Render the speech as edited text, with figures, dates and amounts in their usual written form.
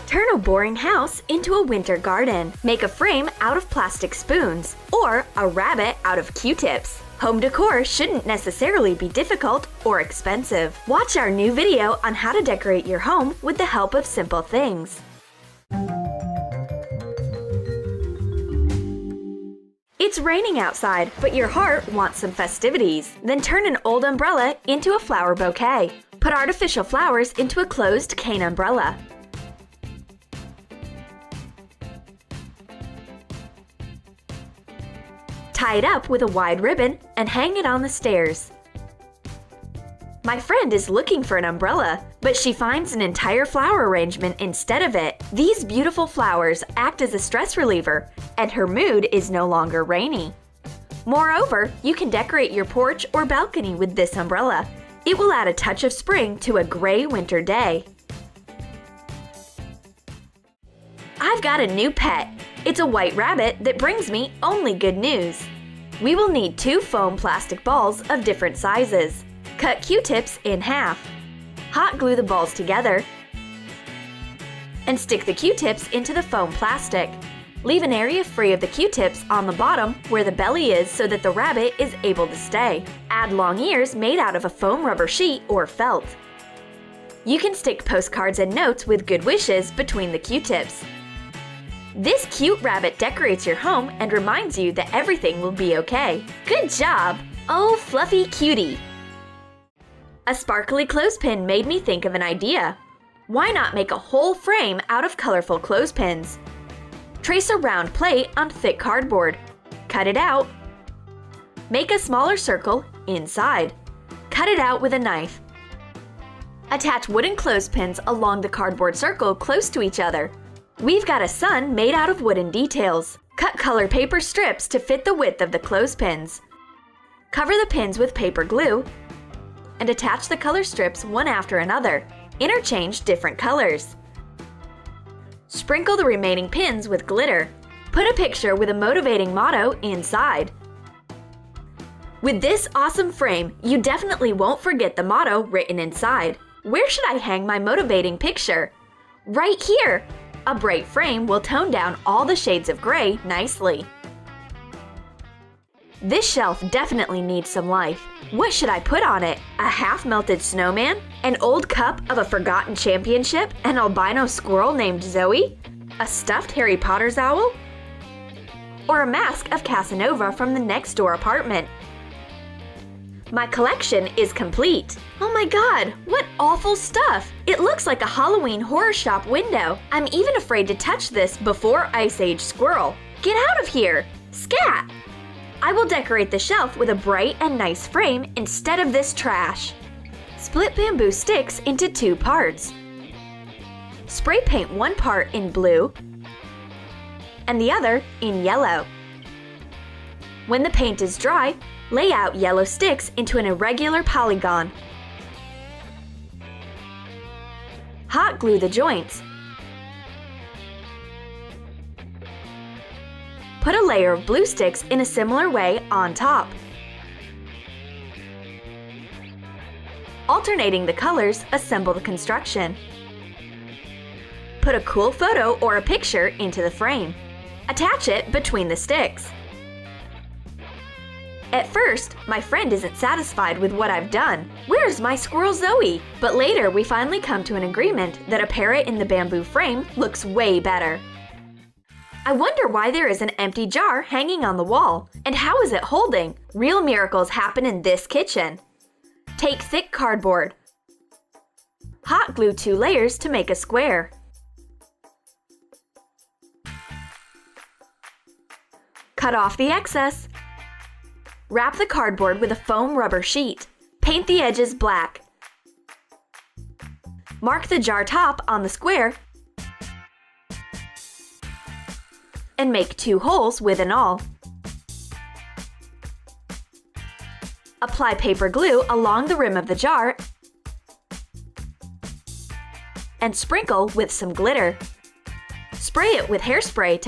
Turn a boring house into a winter garden. Make a frame out of plastic spoons or a rabbit out of Q-tips. Home decor shouldn't necessarily be difficult or expensive. Watch our new video on how to decorate your home with the help of simple things. It's raining outside, but your heart wants some festivities. Then turn an old umbrella into a flower bouquet. Put artificial flowers into a closed cane umbrella. Tie it up with a wide ribbon and hang it on the stairs. My friend is looking for an umbrella, but she finds an entire flower arrangement instead of it. These beautiful flowers act as a stress reliever, and her mood is no longer rainy. Moreover, you can decorate your porch or balcony with this umbrella. It will add a touch of spring to a gray winter day. I've got a new pet. It's a white rabbit that brings me only good news. We will need 2 foam plastic balls of different sizes. Cut Q-tips in half. Hot glue the balls together and stick the Q-tips into the foam plastic. Leave an area free of the Q-tips on the bottom where the belly is so that the rabbit is able to stay. Add long ears made out of a foam rubber sheet or felt. You can stick postcards and notes with good wishes between the Q-tips. This cute rabbit decorates your home and reminds you that everything will be okay. Good job! Oh, fluffy cutie! A sparkly clothespin made me think of an idea. Why not make a whole frame out of colorful clothespins? Trace a round plate on thick cardboard. Cut it out. Make a smaller circle inside. Cut it out with a knife. Attach wooden clothespins along the cardboard circle close to each other. We've got a sun made out of wooden details. Cut colored paper strips to fit the width of the clothespins. Cover the pins with paper glue and attach the color strips one after another. Interchange different colors. Sprinkle the remaining pins with glitter. Put a picture with a motivating motto inside. With this awesome frame, you definitely won't forget the motto written inside. Where should I hang my motivating picture? Right here! A bright frame will tone down all the shades of gray nicely. This shelf definitely needs some life. What should I put on it? A half-melted snowman? An old cup of a forgotten championship? An albino squirrel named Zoe? A stuffed Harry Potter's owl? Or a mask of Casanova from the next door apartment? My collection is complete. Oh my god, what awful stuff! It looks like a Halloween horror shop window. I'm even afraid to touch this before Ice Age squirrel. Get out of here! Scat! I will decorate the shelf with a bright and nice frame instead of this trash. Split bamboo sticks into 2 parts. Spray paint one part in blue and the other in yellow. When the paint is dry, lay out yellow sticks into an irregular polygon. Hot glue the joints. Put a layer of blue sticks in a similar way on top. Alternating the colors, assemble the construction. Put a cool photo or a picture into the frame. Attach it between the sticks. At first, my friend isn't satisfied with what I've done. Where's my squirrel Zoe? But later we finally come to an agreement that a parrot in the bamboo frame looks way better. I wonder why there is an empty jar hanging on the wall, and how is it holding? Real miracles happen in this kitchen. Take thick cardboard. Hot glue 2 layers to make a square. Cut off the excess. Wrap the cardboard with a foam rubber sheet. Paint the edges black. Mark the jar top on the square and make 2 holes with an awl. Apply paper glue along the rim of the jar and sprinkle with some glitter. Spray it with hairspray to